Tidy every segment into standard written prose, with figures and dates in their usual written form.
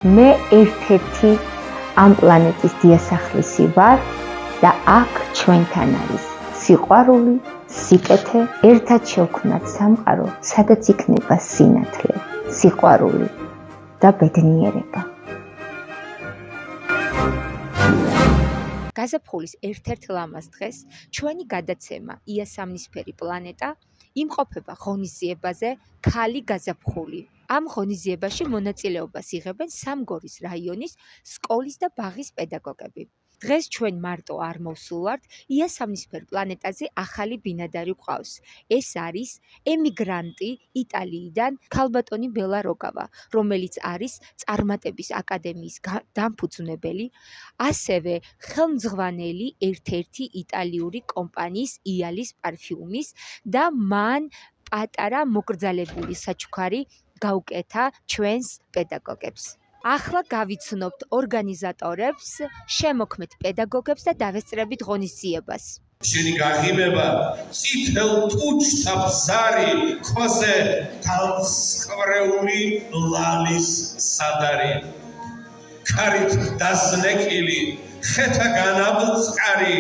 მე ერთ-ერთი ამ პლანეტის დიასახლისი ვარ და აქ ჩვენთან არის სიყვარული, სიკეთე, ერთად შევქმნათ სამყარო, სადაც იქნება სინათლე, სიყვარული და ბედნიერება. გაზაფხულის ერთ-ერთ ლამაზ დღეს ჩვენი გადაცემა იასამნისფერი პლანეტა იმყოფება ღონისძიებაზე ქალი გაზაფხული. ამ ღონისძიებაში მონაწილეობას იღებენ სამგორის რაიონის სკოლის და ბაღის პედაგოგები. დღეს ჩვენ მარტო არ მოვსულვართ, იასამნისფერ პლანეტაზე ახალი ბინადარი გვყავს. ეს არის ემიგრანტი იტალიიდან ქალბატონი ბელა როგავა, რომელიც არის წარმატების აკადემიის დამფუძნებელი, ასევე ხელმძღვანელი ერთ-ერთი იტალიური კომპანიის იალის პარფიუმის და მან პატარა მოკრძალებული საჩუქარი გაუკეთა ჩვენს პედაგოგებს. ახლა გავიცნობთ ორგანიზატორებს, შემოქმედ პედაგოგებს და დავესწრებით ღონისძიებას. შენი გაღიმება წითელ ტუჩთა ბზარი, ხოზე თავსხვრეული ლალის სადარი. ქარით დასნეკილი, ხეთა განაბწყარი,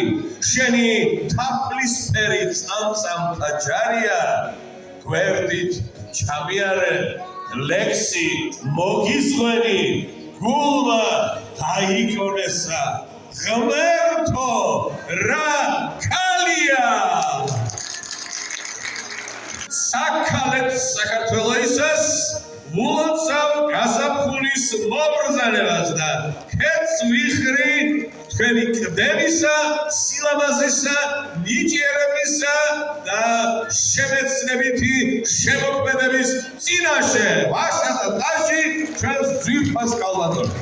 შენი თაფლისფერი წამწამთა ჯარია, გვერდით ჩამიარე ლექსი მოგიზღვენი, გულმა დაიკონესა, ღმერთო რა ქალია! საქალეთ საქართველოისას ვულოცავ გაზაფხულის მობრძანებას და ქეთს ვიხრი თქვენი კდებისა, სილამაზისა, ნიჭიერებისა და შემეცნებითი შემოქმედების წინაშე. ვაშა და ტაში ჩვენს ძვირფას კალბატონს.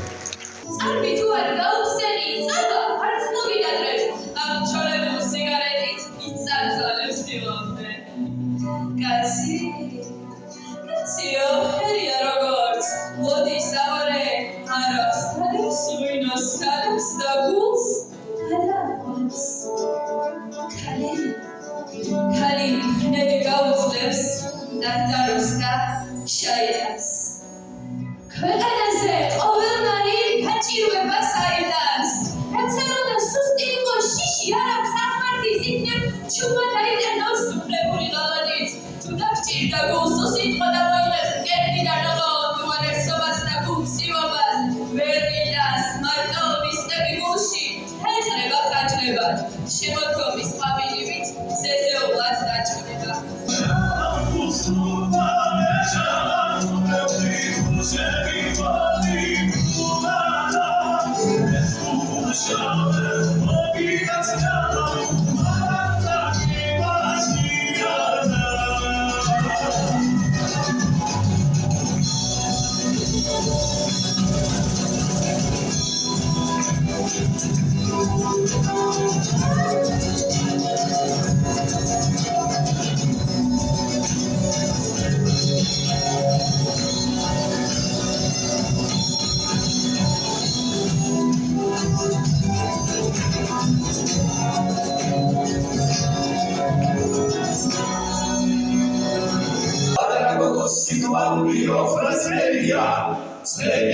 წარბი თუ არ გაუხსენი, წარბა არც მოგიდადრეთ, ამ ჩოლებულ სიგარეტით იწარწალებს დილამდე. კაციო, ხერია როგორც, მოდის ავარე, არავს თადებს, ღვინოს თადებს და გულს გადააყვანს. ქალი ხნები გაუძლებს დარდაროს და შაიტანს. ქვეყანაზე ყოველნაირი გაჭირვებას აიტანს. რაც არ უნდა სუსტი იყო შიში, არ აქვს აღმართის, იქნებ ჩუმად აიტანოს სუფლებული ღალატით. თუ დაგჭირდა გულს სიტყვა და მოიღებს მკერდიდან ოღონდ უარესობას და გულსივობას, ვერ მიდას მარტო მისტები გულში, ეხრება ხაჭლებად, შემოდგომის ყვავილივით ზეზეულად დაჭრება. Sia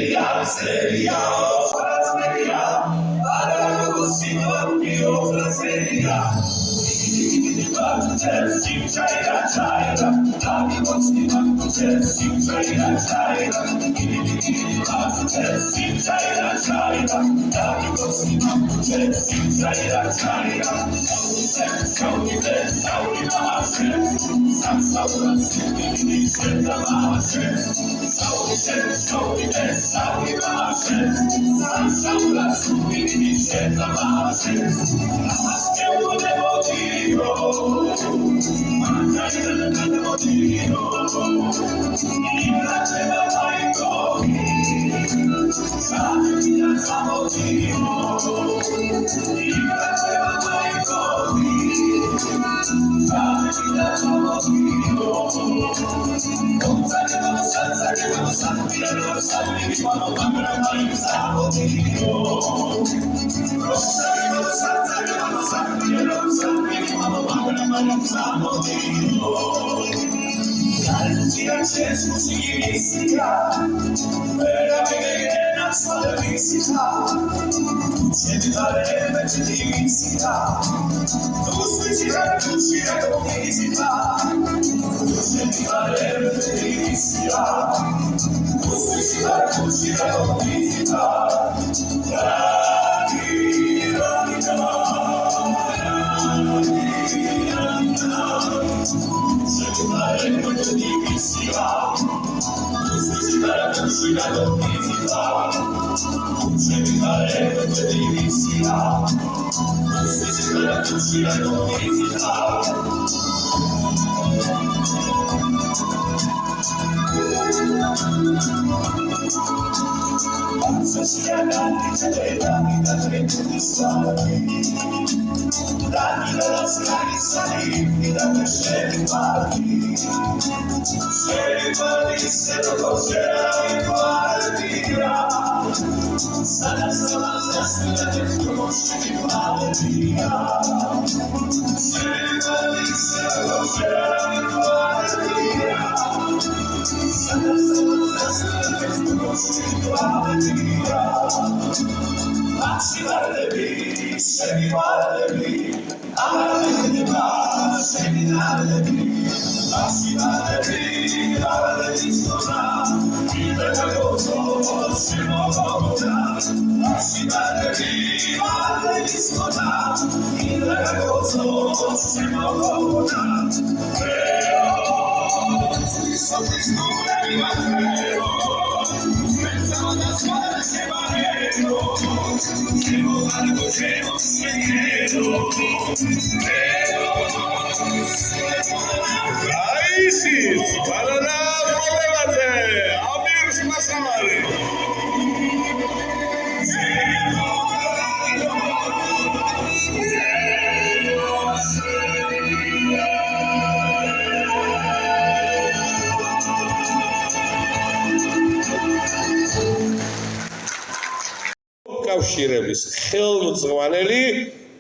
კავშირების ხელმძღვანელი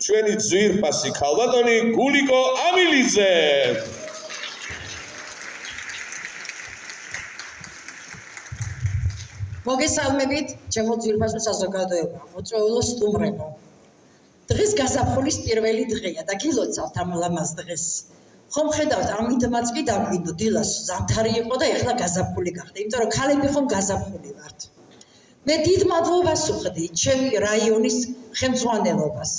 ჩვენი ძვირფასი ქალბატონი გულიკო ამილიძე. მოგესალმებით, ჩემო ძვირფასო საზოგადოება, მოწვეულო სტუმრებო. დღეს გაზაფხულის პირველი დღეა და გილოცავთ ამ ლამაზ დღეს. ხომ ხედავთ, ამიტომაც კი დაგვიდო დილას ზამთარი იყო და ეხლა გაზაფხული გახდა, იმიტომ რომ ქალები ხომ გაზაფხული ვართ. მე დიდ მადლობას ვუხდი ჩემი რაიონის ხელმძღვანელობას,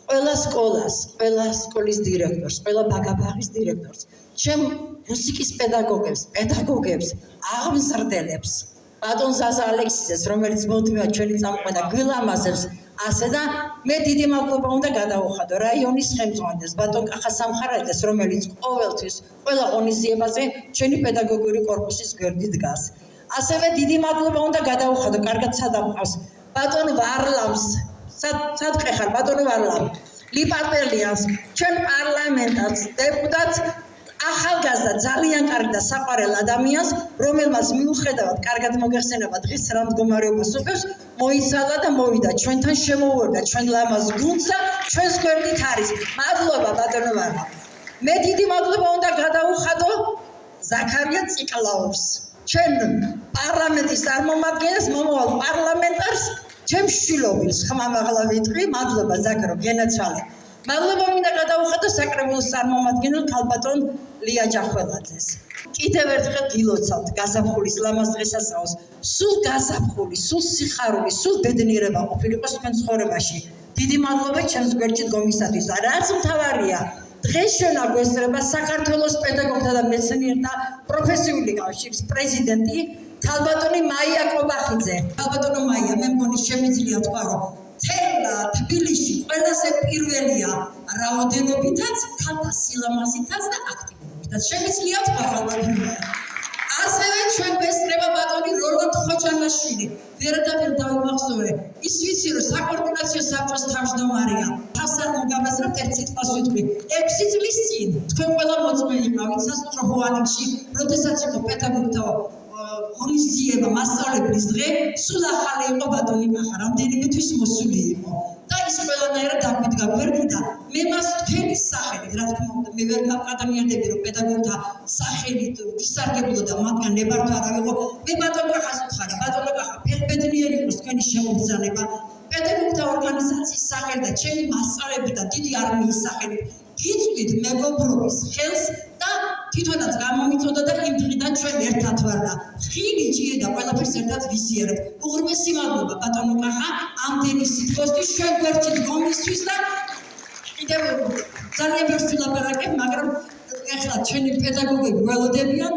ყველა სკოლას, ყველა სკოლის დირექტორს, ყველა ბაგაბაღის დირექტორს, ჩემ მუსიკის პედაგოგებს, აღმზრდელებს, ბატონ ზაზა ალექსიძეს, რომელიც მოდივა ჩვენი წამყვანა გვილამაზებს, ასე და მე დიდი მადლობა უნდა გადავუხადო რაიონის ხელმძღვანელს, ბატონ კახა სამხარაძეს, რომელიც ყოველთვის ყველა ღონისძიებაზე ჩვენი პედაგოგიური კორპუსის გვერდით დგას. ასევე დიდი მადლობა უნდა გადავუხადო, კარგად სადამყავს, ბატონ ვარლამს, სადყე ხარ ბატონო ვარლამ, ლიპარტელიას, ჩვენ პარლამენტს, დეპუტატს, ახალგაზრდა ძალიან კარგ და საყვარელ ადამიანს, რომელმაც მიუხედავად კარგად მოგეხსენება დღის რა მდგომარეობას უყევს, მოიცალა და მოვიდა ჩვენთან შემოუერთდა ჩვენ ლამაზ გუნდს და ჩვენს გვერდით არის. მადლობა ბატონო ვარლამ. მე დიდი მადლობა უნდა გადავუხადო ზაქარია ციკლაოვს, ჩვენ პარლამენტის წარმომადგენელს, მომავალ პარლამენტარს, ჩემ შვილობილს ხმამაღლა ვიტყვი, მადლობა ზაქარო, გენაცვალე. მადლობა მინდა გადავუხადო საკრებულოს წარმომადგენელ ქალბატონ ლია ჯახველაძეს. კიდევ ერთხელ გილოცავთ გაზაფხულის ლამაზ დღესასწაულს. სულ გაზაფხული, სულ სიხარული, სულ ბედნიერება ყოფილიყოს თქვენ ცხოვრებაში. დიდი მადლობა ჩემს გვერდში დგომისათვის და რაც მთავარია, დღეს ჩვენ აგვესწრება საქართველოს პედაგოგთა და მეცნიერთა პროფესიული კავშირის პრეზიდენტი ქალბატონი მაია კობახიძე. ქალბატონო მაია, მე მგონი შემიძლია თქვა, რომ თბილისში ყველაზე პირველია რაოდენობითაც, ქალთა სილამაზითაც და აქტიურობითაც. შემიძლია თქვა ქალბატონო. ასევე ჩვენ გვესწრება ბატონი როლანდ ხოჯანაშვილი. ვერადავერ დავიმახსოვრე. ის ვიცი, რომ საკოორდინაციო საბჭოს თავმჯდომარეა. თავს არ მოგაბაზრებთ, ერთ სიტყვას ვიტყვი. 6 წლის წინ თქვენ ყველა მოწმე იყავით სასტუმრო ჰუანებში, როდესაც იყო პედაგოგთა ღონისძიება მასწავლებლის დღე სულ ახალი იყო ბატონი კახა, რამდენიმე თვის მოსული იყო. და ის ყველანაირად დაგვიდგა გვერდი და მე მას თქვენი სახელით, რა თქმა უნდა, მე ვერ გავყადნიარდები, რომ პედაგოგთა სახელით ვისარგებლო და მათგან ნებართვა არ ავიღო. მე ბატონ კახას ვუთხარი, ბატონო კახა, ფერბედნიერი იყოს თქვენი შემოგზანება. პედაგოგთა ორგანიზაციის სახელით და ჩემი მასწავლებლების და დიდი არმიის სახელით გიწვდით მეგობრობის ხელს და თვითონაც გამომიწოდა და იმ დღიდან ჩვენ ერთად ვარ და ხილი ჭირი და ყველაფერს ერთად ვიზიარებთ. უღრმესი მადლობა ბატონო კახა, ამდენი სიტყვისთვის ჩვენ გვერდით დგომისთვის და კიდევ ძალიან ბევრს ვილაპარაკებ, მაგრამ ეხლა ჩვენი პედაგოგები ველოდებიან,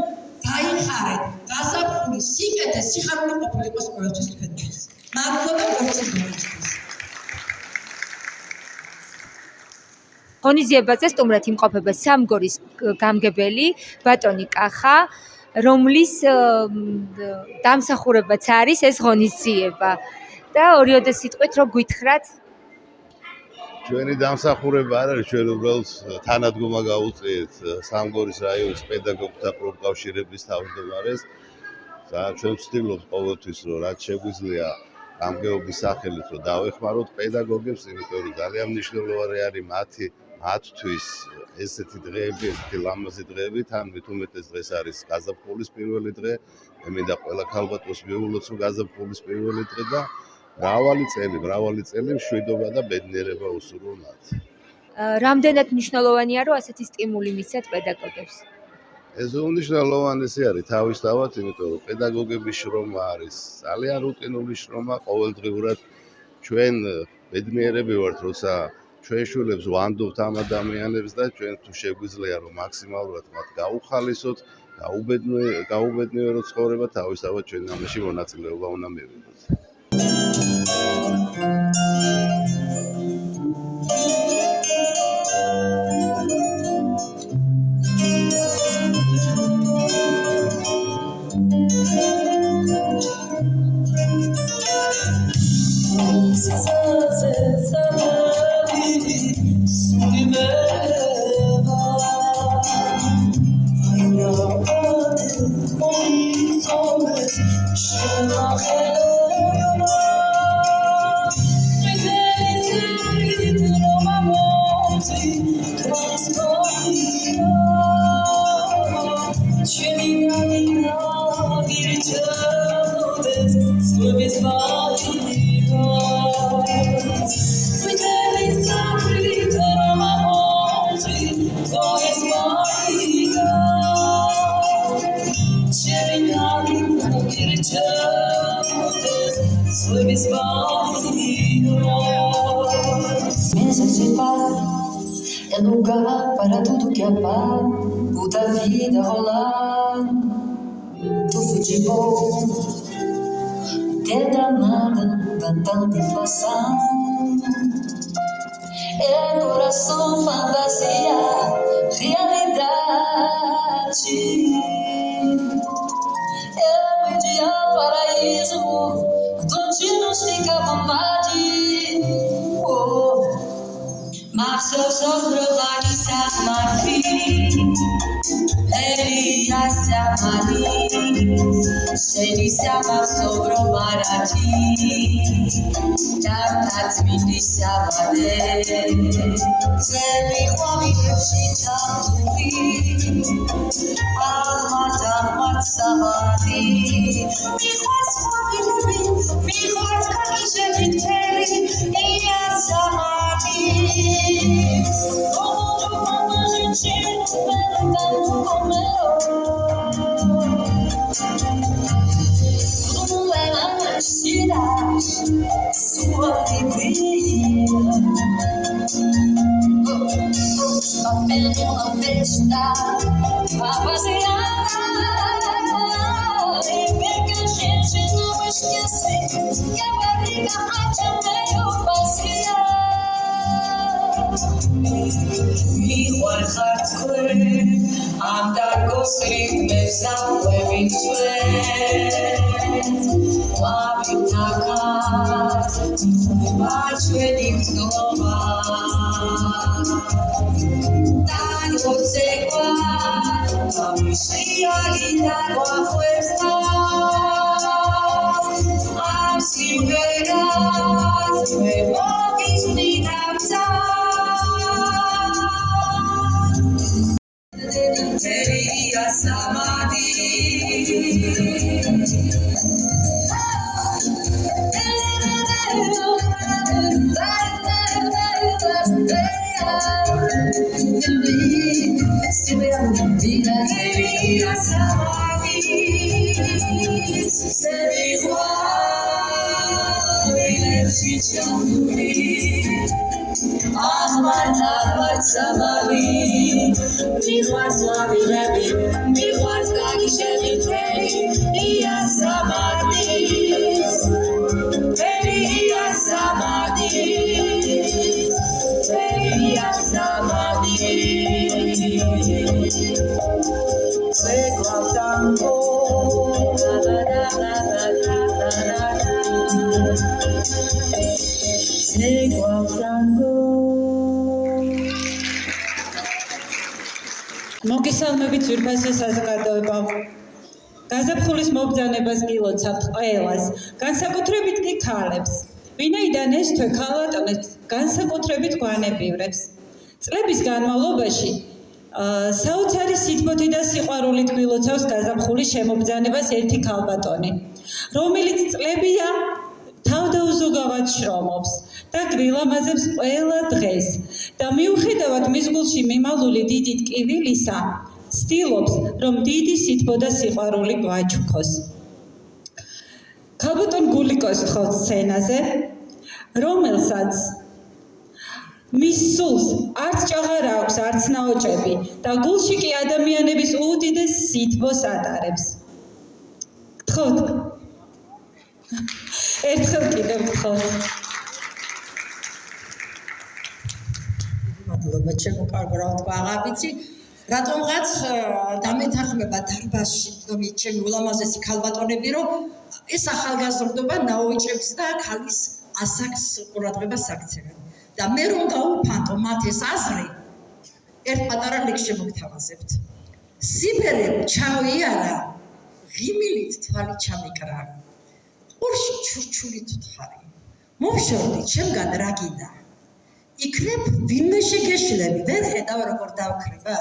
გაიხარეთ, გაზაფხული, სიკეთე, სიხარული ყოფილიყოს ყველთვის თქვენთვის. მადლობა გორჩებისთვის. ღონისძიებაზე სტუმრად იმყოფება სამგორის გამგებელი ბატონი კახა, რომლის დამსახურებაც არის ეს ღონისძიება. და ორიოდე სიტყვით რო გითხრათ, ჩვენი დამსახურება არ არის, ჩვენ უბრალოდ თანადგომა გავუწიეთ სამგორის რაიონის პედაგოგთა პროფკავშირების თავმჯდომარეს. ჩვენ ვცდილობთ ყოველთვის, რომ რაც შეგვიძლია გამგეობის სახელით რომ დავეხმაროთ პედაგოგებს, იმიტომ რომ ძალიან მნიშვნელოვანი არის მათთვის ესეთი დღეები, ესეთი ლამაზი დღეები, თან მით უმეტეს დღეს არის გაზაფხულის პირველი დღე. მე მინდა ყველა ქალბატონს მივულოც, რომ გაზაფხულის პირველი დღე და მრავალი წელი მშვიდობა და ბედნიერება უსურვო მათ. რამდენად მნიშვნელოვანია, რომ ასეთი სტიმული მისცეთ პედაგოგებს? ეს უნიშნელოვანესი არის თავისთავად, იმიტომ რომ პედაგოგების შრომა არის ძალიან რუტინული შრომა, ყოველდღიურად ჩვენ ბედნიერები ვართ, როცა ჩვენ შვილებს ვანდობთ ამ ადამიანებს და ჩვენ თუ შეგვიძლია რომ მაქსიმალურად მათ გაუხალისოთ, გაუბედნიეროთ ცხოვრება, თავისთავად ჩვენ ამაში მონაწილეობა უნდა მივიღოთ. É lugar para tudo que é paz, puta vida rolar. Do futebol, até danada da tanta inflação. É coração, fantasia, realidade. É o ideal paraíso, onde nos fica a vontade. Mas eu sou protagonista, Mari. Elia se amari, Sheli se amar marati. Tantas mini se amade, se mi huami chitami. Almat samadi, mi khas huami, mi khas kaki sheviteli, iya samadi. Sua alegria, papel uma festa, rapaziada, e ver que a gente não esquece que a barriga arte é meio vazia. Igual hardcore, anda cosrit me sabe bien suet, la vida აქაც ჩვენი გზნობა დაგოცეკვა გამიშიალი დაგვახვევს ამ სიმღერას მე მოგისმით ამცა Teria Samadhi მოგესალმებით ძვირფასო საზოგადოებო. გაზაფხულის მობრძანებას გილოცავთ ყველას, განსაკუთრებით კი ქალებს. ვინაიდან ეს თვე ქალბატონებს განსაკუთრებით გვანებივრებს. წლების განმავლობაში საოცარი სითბოთი და სიყვარულით გილოცავს გაზაფხულის შემობრძანებას ერთი ქალბატონი, რომელიც წლებია თავდაუზოგავად შრომობს და გვილამაზებს ყველა დღეს და მიუხედავად მის გულში მიმავლული დიდი ტკივილისა, ცდილობს, რომ დიდი სითბო და სიყვარული გვაჩუქოს. ქალბატონ გულიკოს თხოვთ სცენაზე, რომელსაც მის სულს არც ჭაღარა აქვს, არც ნაოჭები და გულში კი ადამიანების უდიდეს სითბოს ატარებს. გთხოვთ. ერთხელ კიდევ გთხოვთ. მადლობა ჩემო კარგო რა ვთქვა აღარ ვიცი რატომღაც დამეთანხმება დარბაზში ჩემი ულამაზესი ქალბატონები რომ ეს ახალგაზრდობა ნაოჭებს და ქალის ასაკს ყურადღებას აქცევენ და მე რომ გაუფანტო მათ ეს აზრი ერთ პატარა ლექს შემოგთავაზებთ სიბერე ჩავიარა ღიმილით თვალი ჩამიკრა ორში ჩურჩულით ვთხარი მომშორდი ჩემგან რა გინდა იქნებ ვინმე შეგეშლები ვერ ხედავ როგორ დავქრება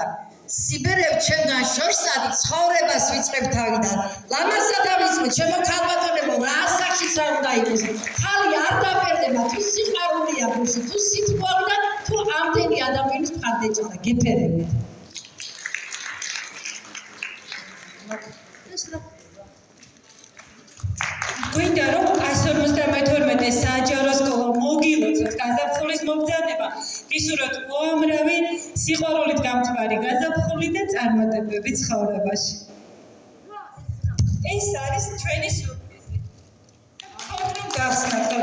სიბერევ ჩემგან შორსადი ცხოვრებას ვიწყებ თავიდან ლამაზად ავისმე ჩემო ქალბატონებო რა ასაკშიც არ უნდა იყოს ხალი არ დაფერდება თუ სიყვარულია გულში თუ სითბოა თუ ამდენი ადამიანის მხარდაჭერა გეფერებით გვინდა რომ 152 საჯარო სკოლა მოგილოცოთ გაზაფხულის მობრძანება გისურვოთ უამრავი სიყვარულით გამთბარი გაზაფხული და წარმატებები ცხოვრებაში ეს არის ჩვენი სიურპრიზი ხომ რომ გახსნათ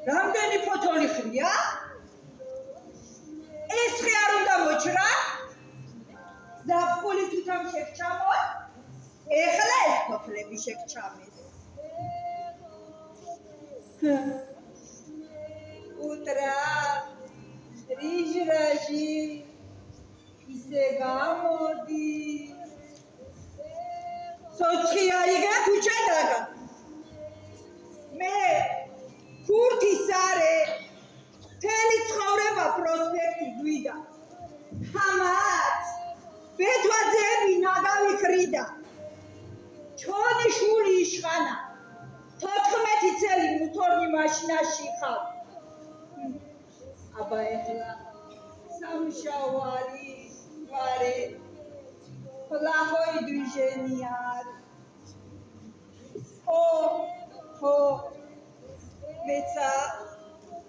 რამდენი ფოთოლი ხრია? ეს ხე არ უნდა მოჭრა? ზაფხული თვითონ შეგჩამოს? ეხლა ეს ფოთლები შეგჩამეს. უტრა რიჟრაჟი ისე გამოდი სოცხი აიგე ქუჩა დაგა მე ქურთის არე თელი ცხოვრება პროსპექტი გვიდა ჰამაც ბეთვაძეები ნაგავი ხრიდა ჩვენი შული იშხანა 14 წელი მუცორნი მაშინაში ხარ აბა ეხლა სამშავარი ვარე плохой движение ო მეცა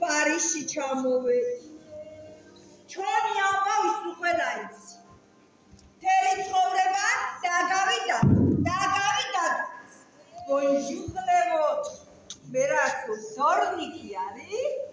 პარიზში ჩამოვედი ჩვენი ამბავის უხელა იცი თელი ცხოვრება დაგავიდა Bonjour les vôtres. Verás, zorniki არის?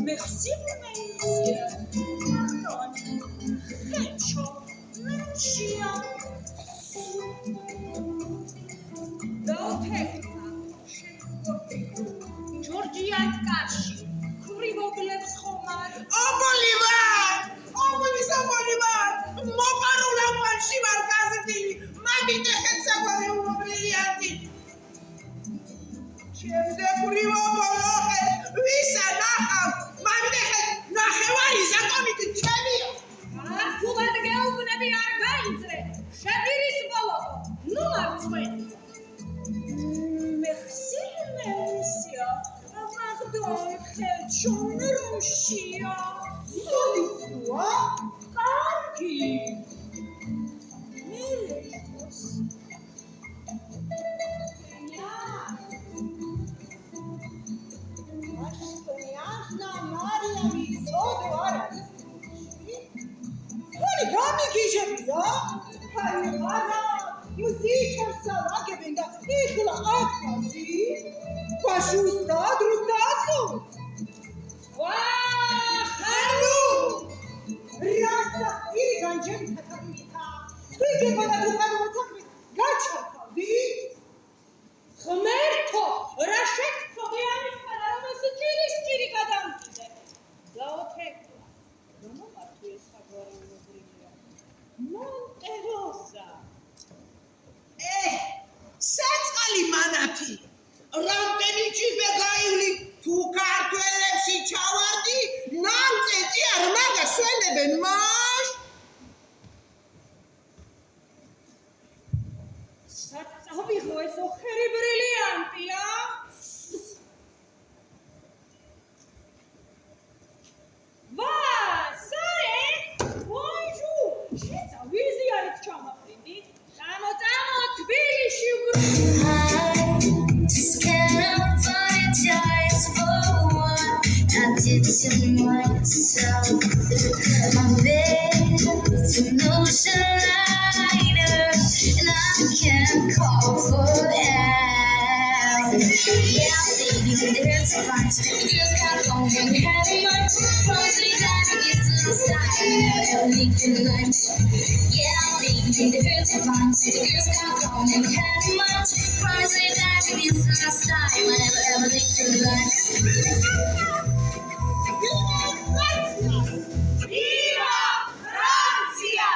Merci, monsieur. Pardon. Hecho. Lucia. Dotekta. Georgian Kashi. Kurivoglebs khomad. Obolivar. Moparula manshi markazeti. Mamite khetsavare ubrilianti. Chemze kurivobolohe. Visa naham. ნახევარი ზაკონით ჩემია. თუმად გეუბნები არ გაიწრე. შეგირის ბოლო. ნუ მარცხვენ. Merci, monsieur. Pardon, ხელჩონ რუსია. სულისუა? კარგი. მილეს. გამიგიჟებია? აი, არა, მუსიკასა ლაგებენ და იხლა აკაზი. ბაშუსტა, დრუსტასო. ხანუ! რასა, ირი განჯები თათარითა. ვიგება და უყაროცა გაჩარხავდი? ღმერთო, რა შეგწოდე ამის ყველა რომ ეს ჭირი გადამჭიდე. გაოთეკლა. რომ მარტო ეს ეს ოხერი ბრილიანტია. ვა, სარე! ბონჟურ! შეცა ვიზი არის ჩამაფრინდი? წამო, თბილისში Just can't apologize for what I did to myself. My bed's an ocean liner, and I can't call for help. Yeah, baby, there's a bunch. The girls got home and had lunch. Promising that it's not style, never leaking lunch. Yeah, baby, there's a bunch. The girls got home and had lunch. Promising that it's not style, never leaking lunch. Viva Francia!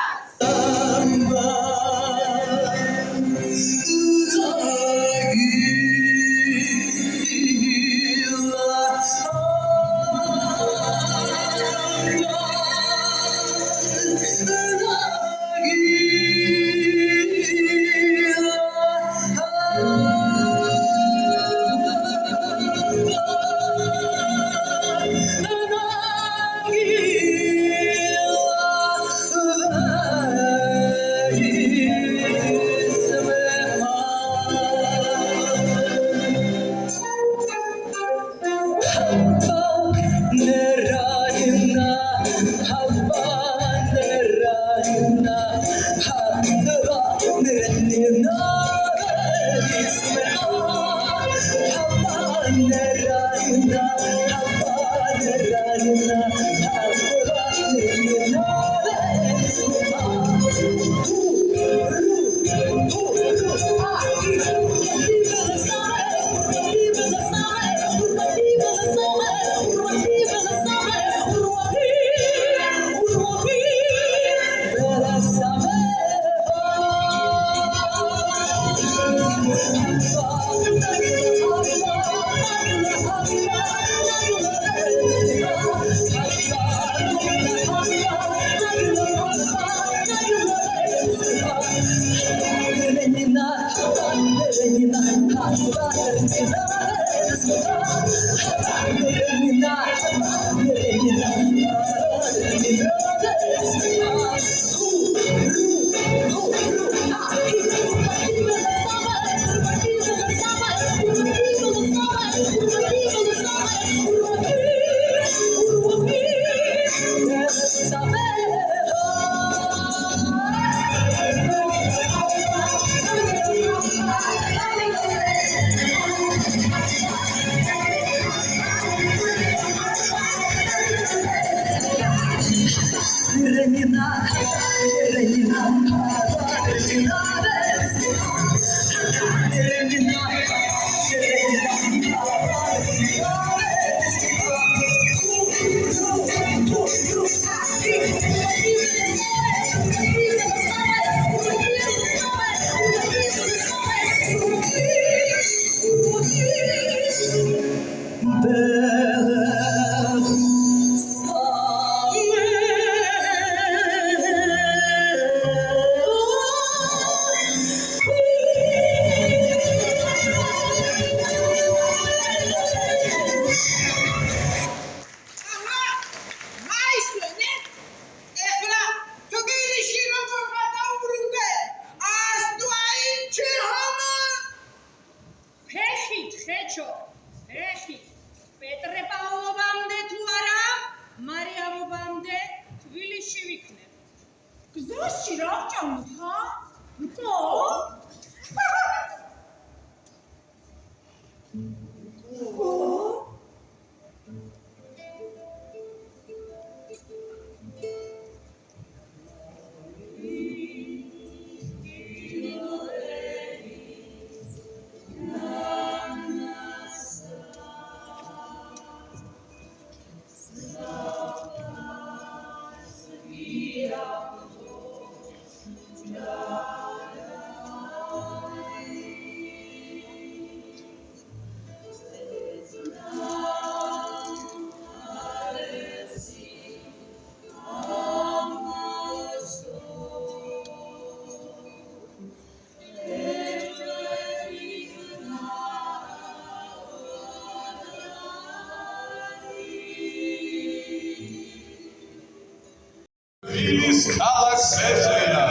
დილის ქალაქს ეწეა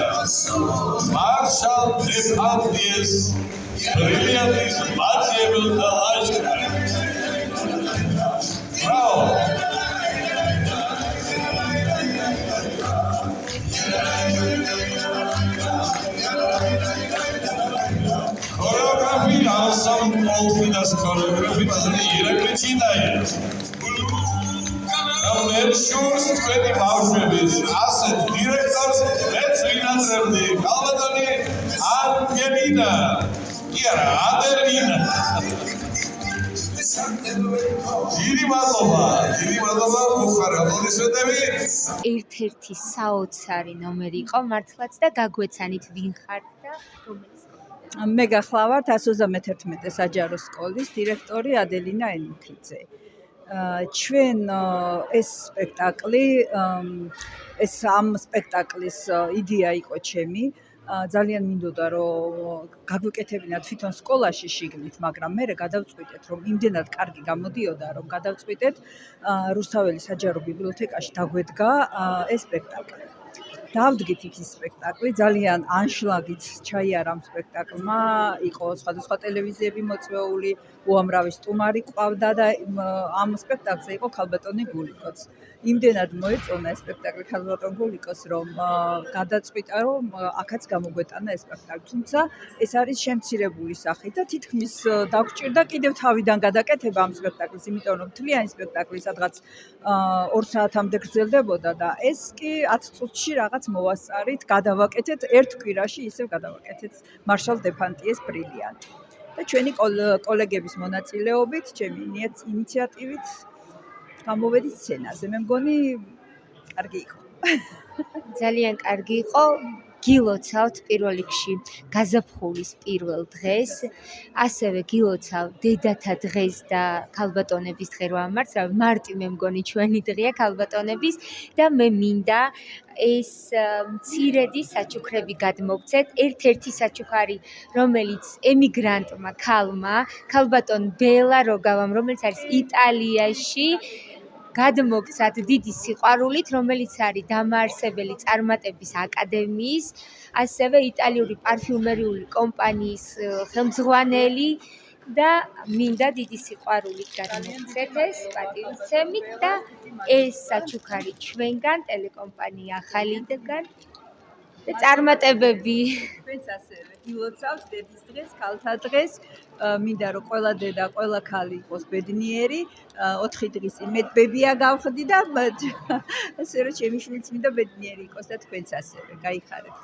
მარშალ დეპარტიეს ბრილიანტის მაძიებელთა ლაშქარი. ბრავო! ქორეოგრაფი ანსამბლ პოლფიდას ქორეოგრაფი ბაზარი ირაკლი ჩიტაია. შურს თქვენი ბავშვების ასეთ დირექტორს მეც ვინატრებდი ქალბატონი ანგელინა კი არა ადელინა დიდი მადლობა უხარ აპლოდისმენტები ერთ-ერთი საოცარი ნომერი იყო მართლაც და გაგვეცანით ვინ ხართ და რომელიც მე გახლავართ 131 საჯარო სკოლის დირექტორი ადელინა ელმუქიძე. ჩვენ ეს სპექტაკლი ეს ამ სპექტაკლის იდეა იყო ჩემი. ძალიან მინდოდა რომ გაგვეკეთებინა თვითონ სკოლაში შიგნით, მაგრამ მე გადავწყვიტეთ რომ იმდენად კარგი გამოდიოდა რომ გადავწყვიტეთ რუსთაველის საჯარო ბიბლიოთეკაში დაგვედგა ეს სპექტაკლი. დავდგით იქ ის სპექტაკლი, ძალიან ანშლაგით ჩაიარა ამ სპექტაკლმა, იყო სხვადასხვა ტელევიზიები მოწვეული, უამრავი სტუმარი ყავდა და ამ სპექტაკლზე იყო ქალბატონი გულიკოც. იმდენად მოეწონა ეს სპექტაკლი ქალბატონ გულიკოს, რომ გადაწყვიტა რომ აქაც გამოგვეტანა ეს სპექტაკლი. თუმცა ეს არის შემცირებული სახით და თითქმის დაგვჭირდა კიდევ თავიდან გადაკეთება ამ სპექტაკლის, იმიტომ რომ მთლიანი სპექტაკლი სადღაც 2 საათამდე გრძელდებოდა და ეს კი 10 წუთში რაღაც მოვასწარით, გადავაკეთეთ ერთ კვირაში, ისევ გადავაკეთეთ მარშალ დეპარტიეს ბრილიანტი. და ჩვენი კოლეგების მონაწილეობით, ჩემი ინიციატივით გამოვედით სცენაზე. მე მგონი კარგი იყო. ძალიან კარგი იყო. გილოცავთ პირველ რიგში გაზაფხულის პირველ დღეს, ასევე გილოცავ დედათა დღეს და ქალბატონების დღე რო ამართ, მარტი მე მგონი ჩვენი დღეა ქალბატონების და მე მინდა ეს მცირედი საჩუქრები გადმოგცეთ. ერთ-ერთი საჩუქარი, რომელიც ემიგრანტმა ქალმა, ქალბატონ ბელა როგავამ, რომელიც არის იტალიაში, გადმოგცათ დიდი სიყვარულით, რომელიც არის დამაარსებელი წარმატების აკადემიის, ასევე იტალიური პარფიუმერიული კომპანიის ხელმძღვანელი და მინდა დიდი სიყვარულით გადმოგცეთ ეს პატივისცემით და ეს საჩუქარი ჩვენგან ტელეკომპანია ახალიდან და წარმატებები. ჩვენც ასევე გილოცავთ დედის დღეს, ქალთა დღეს. მინდა რომ ყველა დედა, ყველა ქალი იყოს ბედნიერი. 4 დღის წინ მე ბებია გავხდი და ასე რომ ჩემი შვილიც მინდა ბედნიერი იყოს და თქვენც ასევე. გაიხარეთ.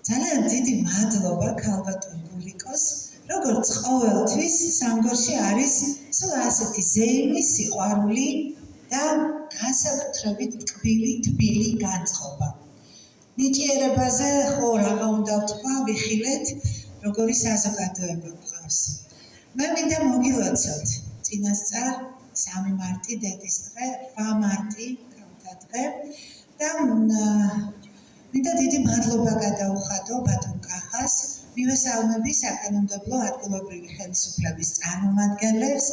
ძალიან დიდი მადლობა ქალბატონ გულიკოს, როგორც ყოველთვის სამგორში არის სულ ასეთი ზეიმი, სიყვარული და განსაკუთრებით თბილი განწყობა. ნიჭიერებაზე ხო რაღა უნდა ვთქვა, ვიხილეთ, როგორი საზოგადოება გვყავს. მე მინდა მოგილოცოთ წინასწარ 3 მარტი დედის დღე, 8 მარტი ქალთა დღე და მინდა დიდი მადლობა გადაუხადო ბატონ კახას, მივესალმები საკანონმდებლო ადგილობრივი ხელისუფლების წარმომადგენლებს.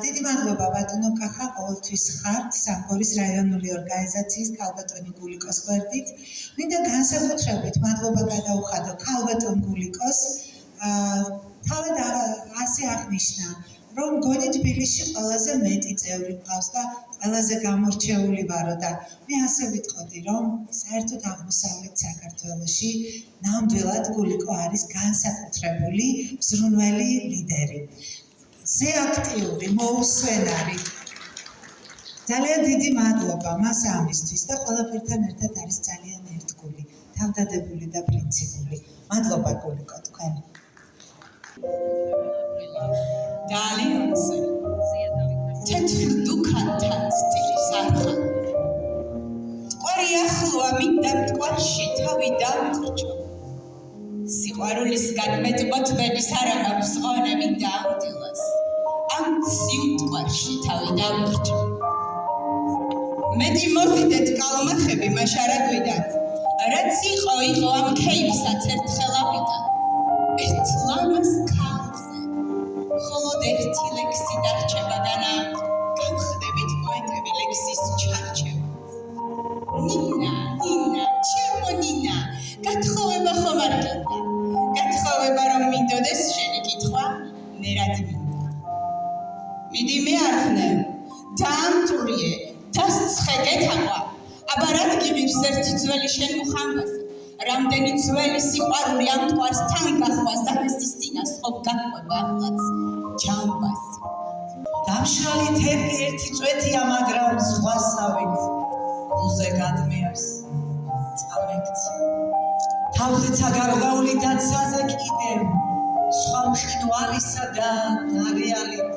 დიდი მადლობა ბატონო კახა, ყოველთვის ხართ სამგორის რაიონული ორგანიზაციის ქალბატონი გულიკოს გვერდით. მინდა განსაკუთრებით მადლობა გადაუხადო ქალბატონ გულიკოს. თავად ასე აღნიშნა, რომ გონი თბილისში ყველაზე მეტი წევრი ყავს და ყველაზე გამორჩეული ვარო და მე ასე ვიტყოდი, რომ საერთოდ აღმოსავლეთ საქართველოში ნამდვილად გულიკო არის განსაკუთრებული მზრუნველი ლიდერი. ზე აქტიური, მოუსვენარი. ძალიან დიდი მადლობა მას ამისთვის და ყველაფერთან ერთად არის ძალიან ერთგული, თავდადებული და პრინციპული. მადლობა გულიკო თქვენ. Dalianse. Tetfil dukhantan stilis arxa. Tqori ახლოა მინდა მტკვარში თავი დამხრჩო. სიყვარულისგან მეტყო თბენის არ აქვს ღონე მინდა ამდილოს. ამ ციუ მტკვარში თავი დამხრჩო. მეტი მოვიდეთ კალმახები მაშარაგვიდან. რაც იყო ამ ქეიფსაც ერთხელ ავიდა. ერთ ლამას ქალზე. холод ერთი ლექსი დარჩება დანა გამხდებით პოეტები ლექსის ჩარჩება ნინა ჩემო ნინა გათხოვება ხომ არ გინდა გათხოვება რომ მინდოდეს შენი კითხვა მერად მინდა მიდი მე არხნე დაამტვრიე დასცხე გეთაყვა აბა რად გიღებს ერთი ძველი შენ მუხამბაზე რამდენი ძველი სიყვარული ამ თვალს თან გახვა საფესის წინას ხომ გაყვება ახლაც ჯამბას დამშრალი თერგი ერთი წვეთია, მაგრამ ზღვასავით გულზე გადმეარს წამեկցი. თავზეცა გარღვეული დაცაზე კიდევ სხვა მხინვალისა და დარეალით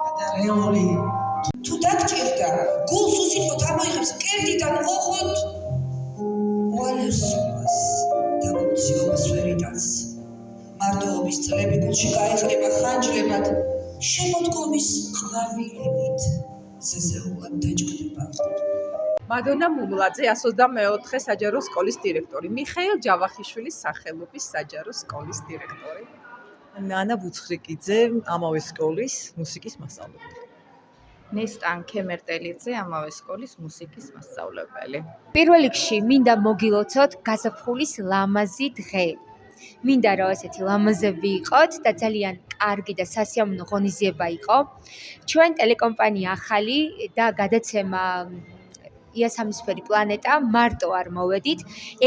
გადარეული. თუ დაგჭირდა, გულს უსიტყვოდ ამოიღებს კერდიდან ოღონდ უალერსობას და გულციობას ვერიტანს. მარტოობის წლები გულში გაიხრება ხანჯლებად შემოდგომის ყვავილებით ზეზეულად დაჭკდება. მადონა მუმლაძე 124 საჯარო სკოლის დირექტორი, მიხეილ ჯავახიშვილის სახელობის საჯარო სკოლის დირექტორი. ნანა ბუცხრიკიძე ამავე სკოლის მუსიკის მასწავლებელი. ნესტან ქემერტელიძე ამავე სკოლის მუსიკის მასწავლებელი. პირველ რიგში მინდა მოგილოცოთ გაზაფხულის ლამაზი დღე. მინდა რომ ესეთი ლამაზები იყოთ და ძალიან კარგი და სასიამოვნო ღონისძიება იყო. ჩვენ ტელეკომპანია ახალი და გადაცემა იასამნისფერი პლანეტა მარტო არ მოვედით.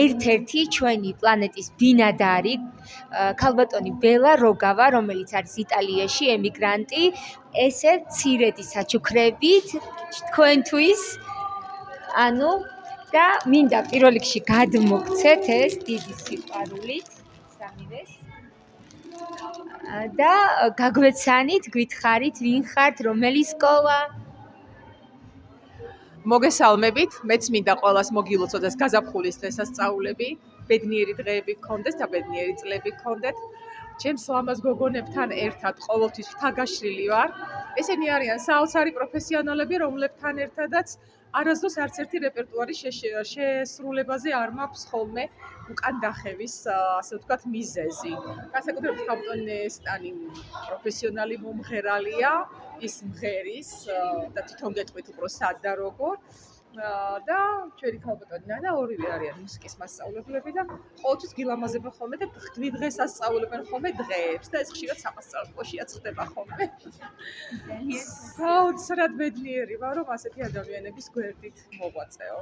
ერთ-ერთი ჩვენი პლანეტის ბინადარი ქალბატონი ბელა როგავა, რომელიც არის იტალიაში ემიგრანტი, ესე ცირედი საჩუქრებით თქვენთვის და მინდა პირველ რიგში გადმოგცეთ ეს დიდი სიყვარულით სამივეს და გაგვეცანით, გვითხრით, ვინ ხართ, რომელი სკოლა. მოგესალმებით, მეც მინდა ყველას მოგილოცოთ ეს გაზაფხულის დღესასწაულები, ბედნიერი დღეები გქონდეს და ბედნიერი წლები გქონდეთ. ჩემს ლამაზ გოგონებთან ერთად ყოველთვის ვთაგაშლილი ვარ. ესენი არიან საოცარი პროფესიონალები, რომლებთან ერთადაც არასდროს არც ერთი რეპერტუარის შესრულებაზე არ მაქვს ხოლმე უკან დახევის, ასე ვთქვათ, მიზეზი. განსაკუთრებით ქალბატონი ნესტანი პროფესიონალი მომღერალია, ის მღერის და თვითონ გეტყვით უფრო სად და როგორ. და ჩვენი ქალბატონი ნანა ორივე არიან მუსიკის მასწავლებლები და ყოველთვის გილამაზებენ ხოლმე და დღეს ასწავლებენ ხოლმე დღეებს და ეს ხშირად საფასწავლებლოშიაც ხდება ხოლმე. საოცრად ბედნიერი ვარ, რომ ასეთი ადამიანების გვერდით მოღვაწეო.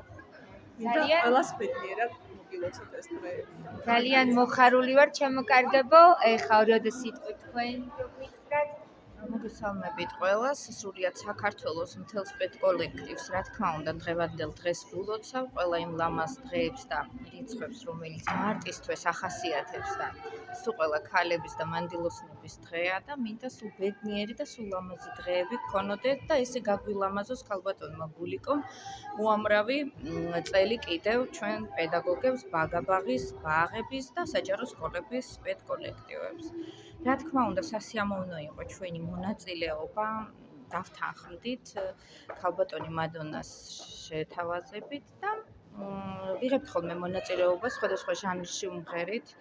და ყველას ბედნიერად მოგილოცოთ ეს დღეები. ძალიან მოხარული ვარ, ჩემო კარგებო, ეხლა ორი სიტყვით თქვენ გითხრათ. მოგესალმებით ყველას, სრულიად საქართველოს მთელ სპეც კოლექტივს, რა თქმა უნდა, დღევანდელ დღეს ვილოცავ, ყველა იმ ლამაზ დღეებს და რიცხვებს, რომელიც მარტისთვის ახასიათებს და სულ ყველა ქალების და მანდილოსნების დღეა და მინდა სულ ბედნიერი და სულ ლამაზი დღეები გქონოდეთ და ესე გაგვილამაზოს ქალბატონმა გულიკომ უამრავი წელი კიდევ ჩვენ პედაგოგებს, ბაგაბაღის, ბაღების და საჯარო სკოლების სპეც კოლექტივებს. რა თქმა უნდა, სასიამოვნო იყო ჩვენი მონაწილეობა, დავთანხმდით ქალბატონი მადონას შეთავაზებით და ვიღებთ ხოლმე მონაწილეობას სხვადასხვა ჟანრში უმღერით.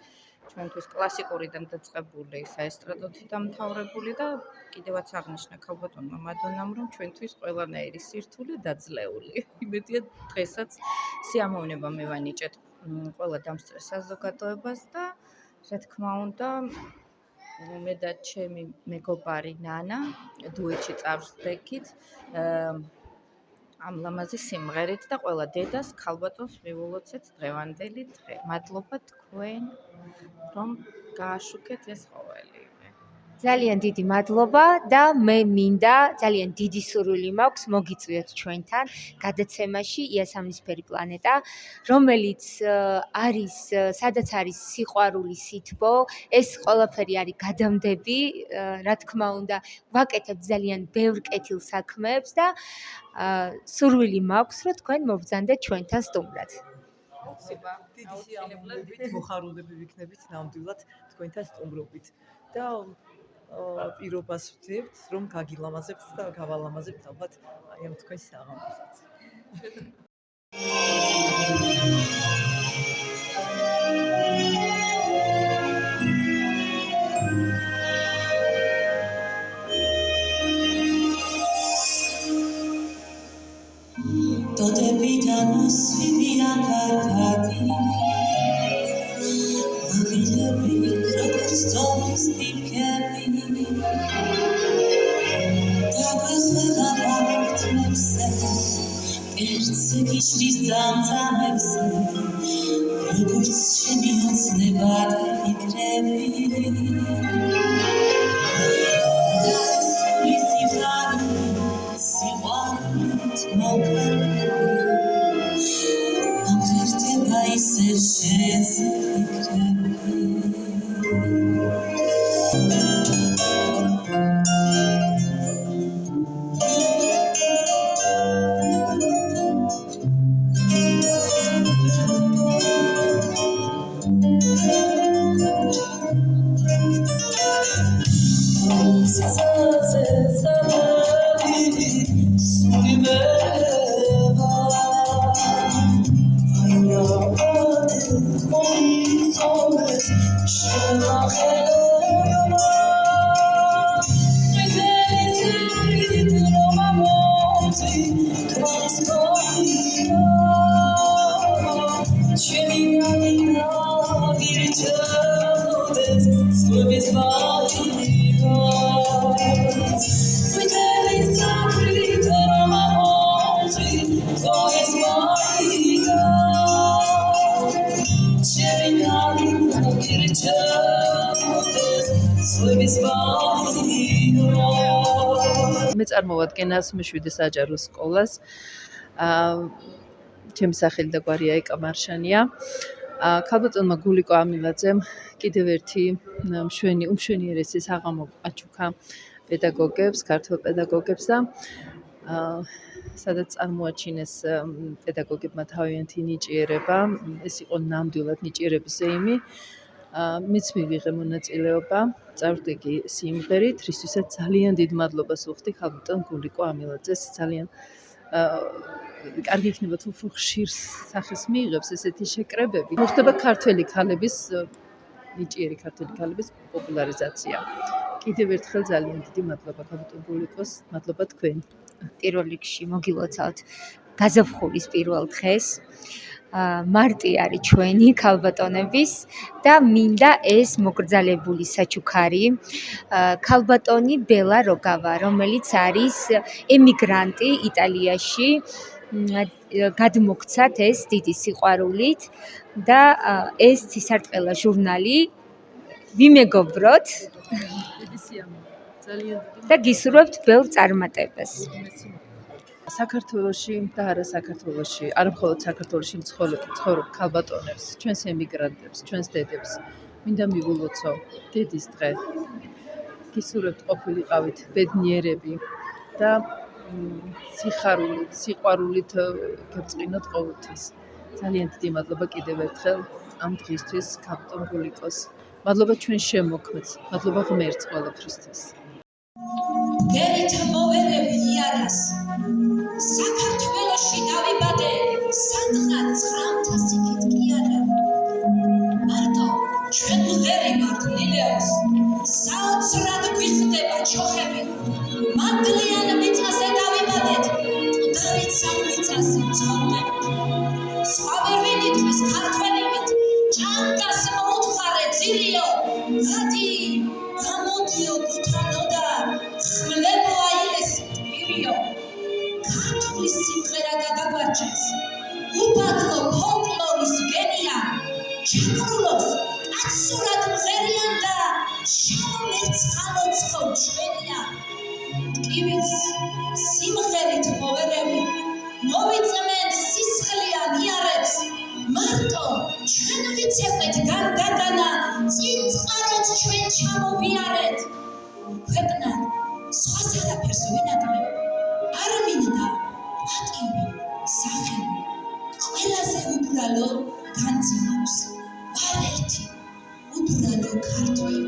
ჩვენთვის კლასიკურიდან დაწყებული საესტრადოთი დამთავრებული და კიდევაც აღნიშნა ქალბატონმა მადონამ, რომ ჩვენთვის ყველანაირი სირთულე დაძლეული. იმედია დღესაც სიამოვნება მევანიჭეთ ყველა დამსწრე საზოგადოებას და რა თქმა უნდა მე და ჩემი მეგობარი ნანა დუეტში წავსდექით ამ ლამაზი სიმღერით და ყველა დედას ქალბატონს მივულოცეთ დღევანდელი დღე. მადლობა თქვენ რომ გააშუქეთ ეს ყოველივე. ძალიან დიდი მადლობა და მე მინდა ძალიან დიდი სურვილი მაქვს მოგიწვიოთ ჩვენთან გადაცემაში იასამნისფერი პლანეტა, რომელიც არის, სადაც არის სიყვარული, სითბო, ეს ყველაფერი არის გადამდები, რა თქმა უნდა, ვაკეთებ ძალიან ბევრ კეთილ საქმეებს და სურვილი მაქვს, რომ თქვენ მობრძანდეთ ჩვენთან სტუმრად. დიდი სიამოვნებით მოხარულები ვიქნებით ნამდვილად თქვენთან სტუმრობით და პირობას ვძებთ, რომ გაგილამაზებთ და გავალამაზებთ ალბათ აი ამ თქვენს საღამოსაც. Dodebita musvivia kartati Avilebi როგორც ძოლის პიკები დაგეзвედა ბავშვებზე ერთზე გიშლის ძამძამებზე როგორც ჩემი ოცნება და ფიქრები სიყვარულით მოგარული ამ ღირდება ისევ შენზე ფიქრები მე წარმოვადგენ 107 საჯარო სკოლას. ჩემი სახელი და გვარია ეკა მარშანია. ქალბატონმა გულიკო ამილაძემ კიდევ ერთი უმშვენიერესი საღამო აჩუქა პედაგოგებს, ქართველ პედაგოგებს და სადაც წარმოაჩინეს პედაგოგებმა თავიანთი ნიჭიერება, ეს იყო ნამდვილად ნიჭიერების ზეიმი. მეც მივიღე მონაწილეობა, წავდეგი სიმღერით, რისთვისაც ძალიან დიდ მადლობას ვუხდი ქალბატონ გულიკო ამილაძეს, ძალიან კარგი იქნება თუ უფრო ხშირ სახეს მიიღებს ესეთი შეკრებები. მოხდება ქართველი ქალების, ნიჭიერი ქართველი ქალების პოპულარიზაცია. კიდევ ერთხელ ძალიან დიდი მადლობა ქალბატონ გულიკოს, მადლობა თქვენ. პირველ რიგში მოგილოცავთ გაზაფხულის პირველ დღეს. მარტი არის ჩვენი ქალბატონების და მინდა ეს მოგრძალებული საჩუქარი ქალბატონი ბელა როგავა, რომელიც არის ემიგრანტი იტალიაში, გადმოგცათ ეს დიდი სიყვარულით და ეს ცისარტყელა ჟურნალი ვიმეგობროთ და გისურვებთ ბევრ წარმატებას. საქართველოში და არა საქართველოში, არა მხოლოდ საქართველოში ცხოვრობ ქალბატონებს, ჩვენს ემიგრანტებს, ჩვენს დედებს. მინდა მივულოცო დედის დღე. გისურვებთ ყოფილიყავით ბედნიერები და სიხარულით, სიყვარულით გეწყინოთ ყოველთვის. ძალიან დიდი მადლობა კიდევ ერთხელ ამ დღისთვის ქალბატონ გულიკოს. მადლობა ჩვენ შემოქმედს, მადლობა ღმერთს ყველაფრისთვის. გერით მოვერები იარას საქართველოში დავიბადე სადღაც 900 იქით კი არა მარტო ჩვენ ჩაკრულოს აცურად მღერიან და შემომერცხალოცხო ჩვენია ტკივილს სიმღერით მოვერევი მოვიწმენ სისხლიან იარებს მარტო ჩვენ ვიცეყვეთ გარდატანა წინწყაროთ ჩვენ ჩამოვიარეთ ქვეყნად სხვას არაფერს ვინაკლებ არ მინდა პატივი სახელი ყველაზე უბრალო განძინავს ვარ ერთი უბრალო ქართველი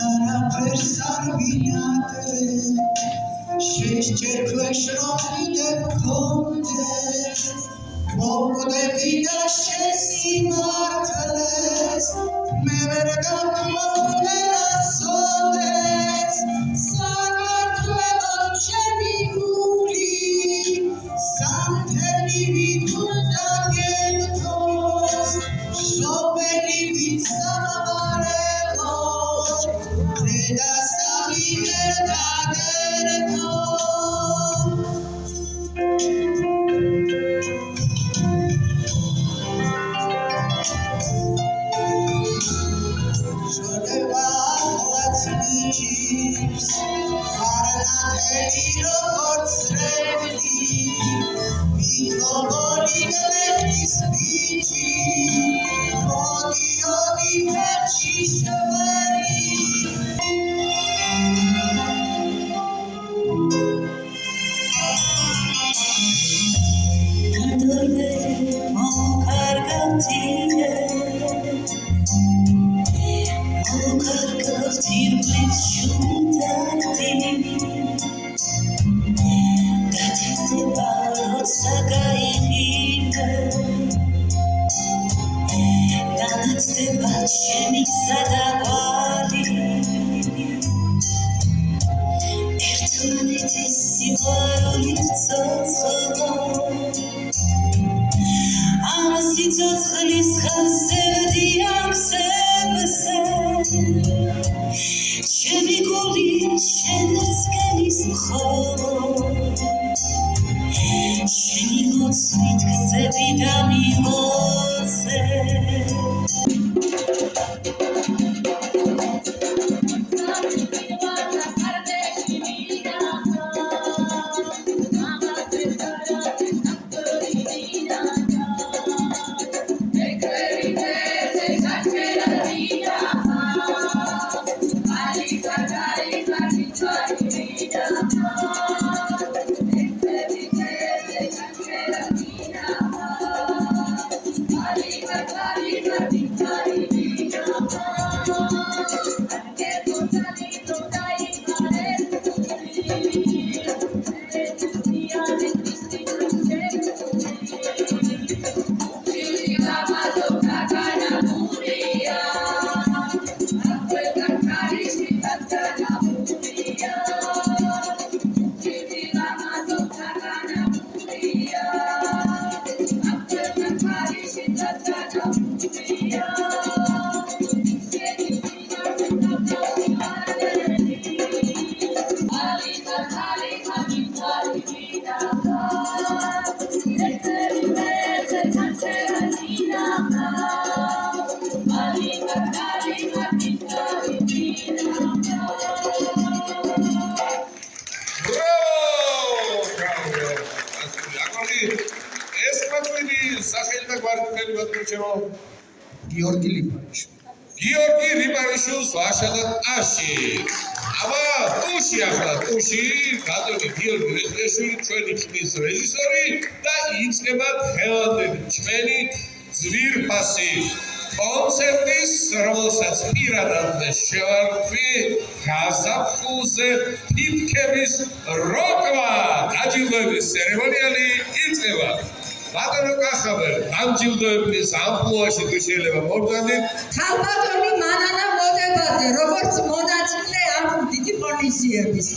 არაფერს არ ვინაკლებ შეჯერ ქვეშ რომ მქონდეს მოკვდები და შესიმართლეს მე ვერ გამომვლენასოდეს საქართველო ჩემი გული სამთელი ვიქონდა გენთოს შობელი ვიცამარელო და სამიგერ დაგერეთო გიორგი რიპარიშვილს ვაშალად აში. აბა, ტუში ახლა, ტუში, ბატონი გიორგი რიპარიშვილი ჩვენი ხმის რეჟისორი და იწყება დღევანდელი ჩვენი ძვირფასი კონცერტის, რომელსაც პირადად შევარქვი გაზაფხულზე თითქმის როკვა დაჯილდოების ცერემონიალი იწყება. ბატონო კახაბერ, დამჯილდოების ამპლუაში თუ შეიძლება მოგზავნით. ქალბატონი მანანა მოდებაძე, როგორც მონაწილე ამ დიდი ღონისძიების.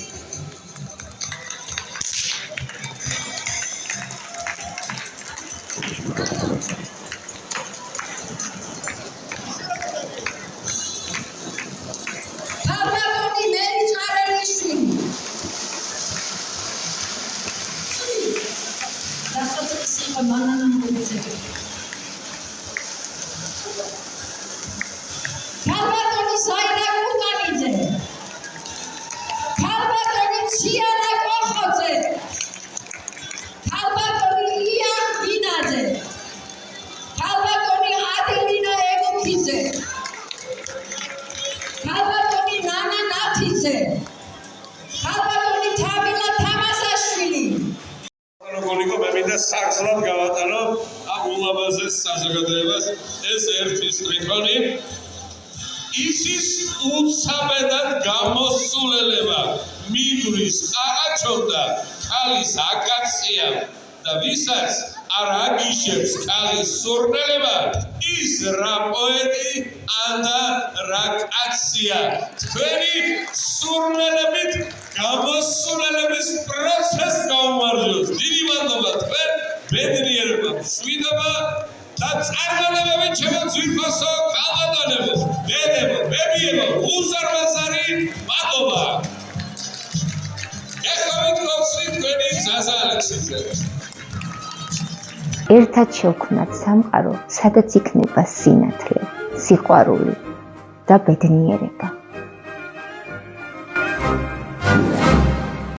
ქალბატონი მერი ჭარელიშვილი. მართიცე ხალბატონი თამილა თამასაშვილი გოლიკო მე მინდა საგზლად გავატანო ამ ულამაზეს საზოგადოებას ეს ერთის თვითონი ისის უცაბედად გამოსულელება მიდრის ყაყაჩობდა ქალის აკაცია და ვისაც არ აგიშებს ქალის სურნელება ის რა პოეტი ანდა რა კაცია თქვენი სურნელებით გამოსულელების პროცესს გაუმარჯოს დიდი მადლობა თქვენ ბედნიერება მშვიდობა და წარმატებები ჩემო ძვირფასო ქალბატონებო დედებო ბებიებო უზარმაზარი მადლობა ეხავით გოცნით თქვენი ზაზა ალექსიძე ერთად შევქმნათ სამყარო, სადაც იქნება სინათლე, სიყვარული და ბედნიერება.